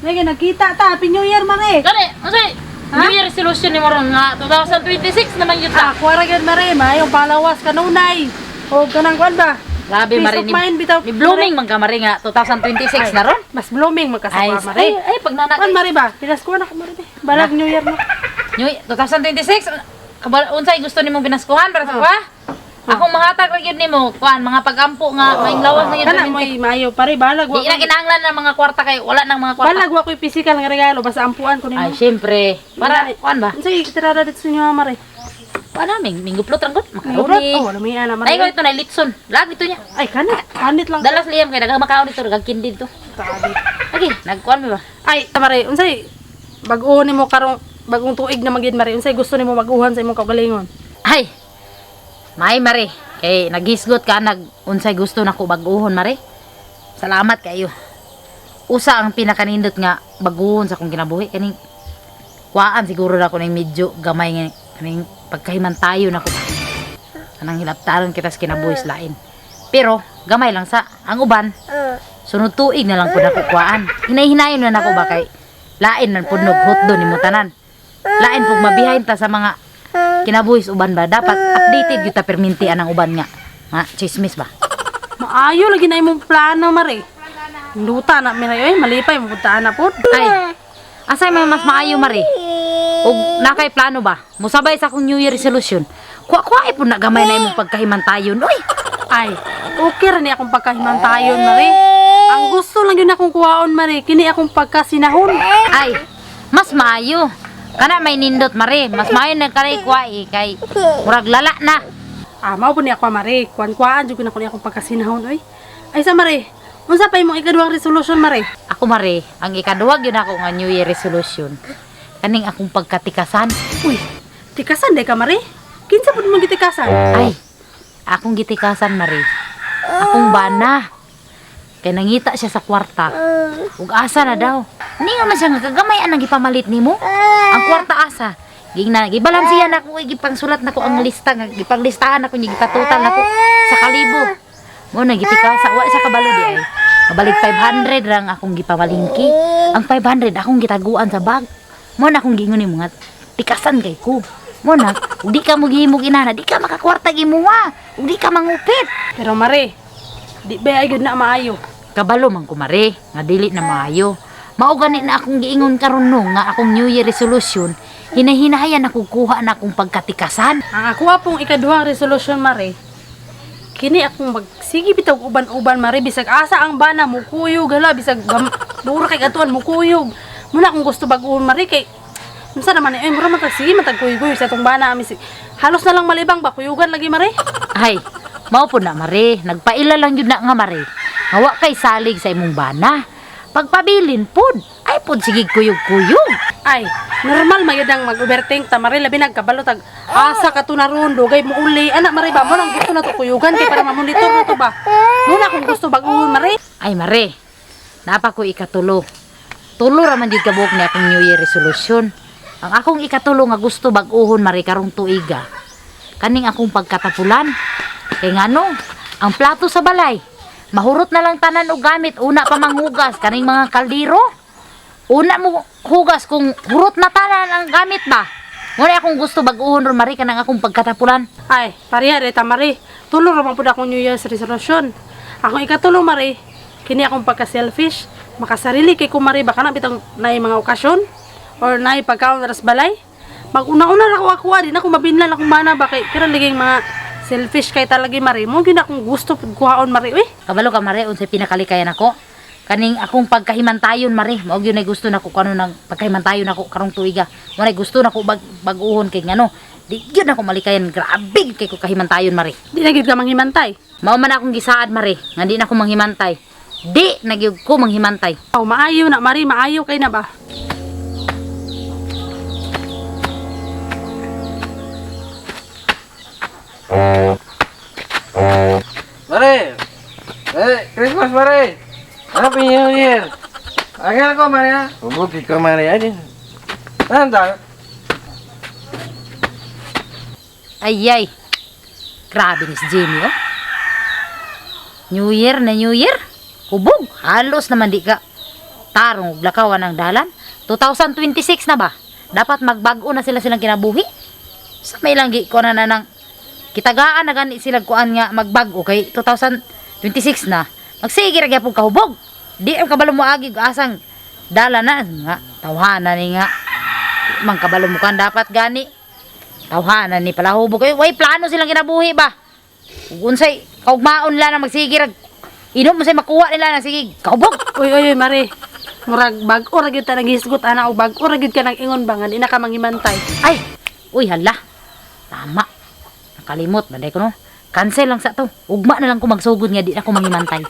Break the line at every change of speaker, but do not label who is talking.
Lagi nagkita ta, Happy New Year mare.
Gani, masay. New Year resolution ni Maron nga 2026 naman yun ta.
Ako ra gyud mare, mayo palawas kanunay. O kanang kwan ba?
Grabe
Peace
mare
of mind, bitaw.
ni blooming man ka mare nga 2026 na ron.
Mas blooming
Ay,
magkasama mare.
ay, pag nanak.
Kwan mare ba? Pinaskuhan ako mare. Balag New Year mo.
New 2026 unsay gusto nimong binaskuhan para sa kuha? Akong mahatag ra gyud nimo kuan mga pagampo nga maing lawas na gyud.
Kana may mayo pare balag wa.
Di na kinahanglan ng mga kwarta kay wala nang mga kwarta.
Balag wa ko'y physical nga regalo basta ampuan ko nimo.
Ay, syempre. Para kuan ba?
Unsay tirada dito sa inyo mare?
Paano minggo plot ranggot?
Ubrot.
Makauli.
Oh, lami ana
Ay, ko
mare.
ito na litson. Lag ito niya.
Ay kanit lang.
Dalas liyam kay daghang makaon dito, daghang kindi dito.
Grabe.
Lagi, nagkuan mi ba?
Ay, tamare, unsay bag-o nimo karong bagong tuig na magid mare. Unsay gusto nimo mag-uhan sa imong kaugalingon?
Ay. May mare. Kay naghisgot ka unsay gusto nako bag-ohon mare. Salamat kayo. Usa ang pinakanindot nga bag-ohon sa akong kinabuhi kaning kuan siguro na ko ning medyo gamay nga kaning pagkahimantayon nako. Kanang hilaptaron kita sa kinabuhis lain. Pero gamay lang sa ang uban. Sunod tuig na lang pud ako kuan. Hinay-hinayon na nako ba kay lain man pud hotdo nimo tanan. Lain pug mabihayin ta sa mga kinabuhis uban ba dapat updated kita permintian ang uban nga. Chismis ba?
Maayo lagi na imong plano mare. Luta na mi ay malipay mo puntaan na pud.
Ay. Asay may mas maayo mare. Ug nakay plano ba? Musabay sa akong New Year resolution. Kuha ipon na gamay na imong pagkahimantayon. Oy.
Ay, okay ra ni akong pagkahimantayon mare. Ang gusto lang yun akong kuhaon mare, kini akong pagkasinahon.
Ay. Mas maayo. Kana may nindot mare. Mas maayo na kanay kuha kay murag lala na.
Ah, mao po ni ako mare. Kuan-kuan jud ko na akong pagkasinahon oy. Ay sa mare, unsa pa imong ikaduhang resolution mare?
Ako mare, ang ikaduwag yun ako nga New Year resolution. Kaning akong pagkatikasan.
Uy, tikasan day ka mare? Kinsa pud imong gitikasan?
Ay, akong gitikasan mare. Akong bana. Kay nangita siya sa kwarta. Ug asa na daw. Hindi nga man siya nga kagamay ang gipamalit nimo. Ang kwarta asa. Gibalansiya na ako, gipangsulat na ko ang lista nga gipanglistahan ako niya gipatutal nako sa kalibo. Mo na gitikasa wa sa kabalo di ay. Kabalik 500 rang akong gipamalingki. Ang 500 akong gitaguan sa bag. Mo na akong gingon nimo nga tikasan kay ko. Mo na, di ka mo gihimog inana, di ka makakwarta gimuha. Ug di ka mangupit.
Pero mare, di ba ay gud na maayo.
Kabalo man ko mare, nga dili na maayo. Mao gani na akong giingon karon no nga akong New Year resolution, hinahinayan ako kuha na akong pagkatikasan.
Ang ako pong ikaduhang resolution mare, kini akong magsige bitaw og uban-uban mare bisag asa ang bana mo kuyog hala bisag duro kay gatuan mo kuyog. Muna akong gusto bag-on mare kay unsa naman ay mura man sige matag kuyog sa tong bana ami halos na lang malibang ba kuyugan lagi mare.
Ay, mao po na mare, nagpaila lang yun na nga mare. Hawa kay salig sa imong bana. Pagpabilin pod, ay pod sige kuyog-kuyog.
Ay, normal mayad ang mag-overthink ta mare labi nagkabalo tag asa ka to na ron dugay mo uli anak mare ba mo nang gusto na to kuyugan kay para mamonitor na to ba. Muna akong gusto bag-on mare.
Ay mare, napa ko ikatulo. Tulo ra man jud kabuok ni akong New Year resolution. Ang akong ikatulo nga gusto bag-uhon mare karong tuiga. Kaning akong pagkatapulan. Kay ngano, ang plato sa balay, mahurot na lang tanan og gamit, una pa manghugas kaning mga kaldero. Una mo hugas kung hurot na tanan ang gamit ba. Muna akong gusto bag-uhon ron mare kanang akong pagkatapulan.
Ay, pareha reta mare. Tulo ra man pud akong New Year's resolution. Akong ikatulo mare, kini akong pagka-selfish, makasarili kay ko mare baka na bitang nay mga okasyon or nay pagkaon ras balay. Mag-una-una ra ko di na ko mabinlan akong mana ba kay kira liging mga selfish kay talaga mare. Mo gyud akong gusto pud kuhaon mare uy.
Kabalo ka mare unsay pinakalikayan ako? Kaning akong pagkahimantayon mare, mao gyud na gusto nako kanu nang pagkahimantayon nako karong tuiga. Mo na gusto nako bag-uhon kay ngano. Di gyud nako malikayan, grabe kay ko kahimantayon mare.
Di na gyud ka manghimantay.
Mao man akong gisaad mare, nga di na ko manghimantay. Di na gyud ko manghimantay.
Aw maayo na mare, maayo kay na ba.
Mare! Christmas mare! Happy New Year! Agad ko mare ha? Bubuti ko mare aja. Nanda?
Ay. Grabe ni si Jamie oh. New Year na New Year. Hubog, halos naman di ka tarong ug lakawan ng dalan. 2026 na ba? Dapat magbago na sila silang kinabuhi. Sa may lang gi ko na nang kitagaan na gani sila kuan nga magbago kay 2026 na. Magsige ra gyapon kahubog. Di ang kabalo mo agi asang dalan na nga tawhanan ni nga. Mang kabalo mo kan dapat gani. Tawhanan ni pala hubog kay way plano silang kinabuhi ba. Ug unsay kaugmaon la na magsige ra inom mo say makuha nila na sige kahubog.
Uy, Mare. Murag bag-o ra gyud ta naghisgot ana o bag-o ra gyud ka nang ingon ba nga di na ka manghimantay.
Ay, uy hala. Tama. Nakalimot, banday ko no. Cancel lang sa to. Ugma na lang ko magsugod nga di na ko manghimantay.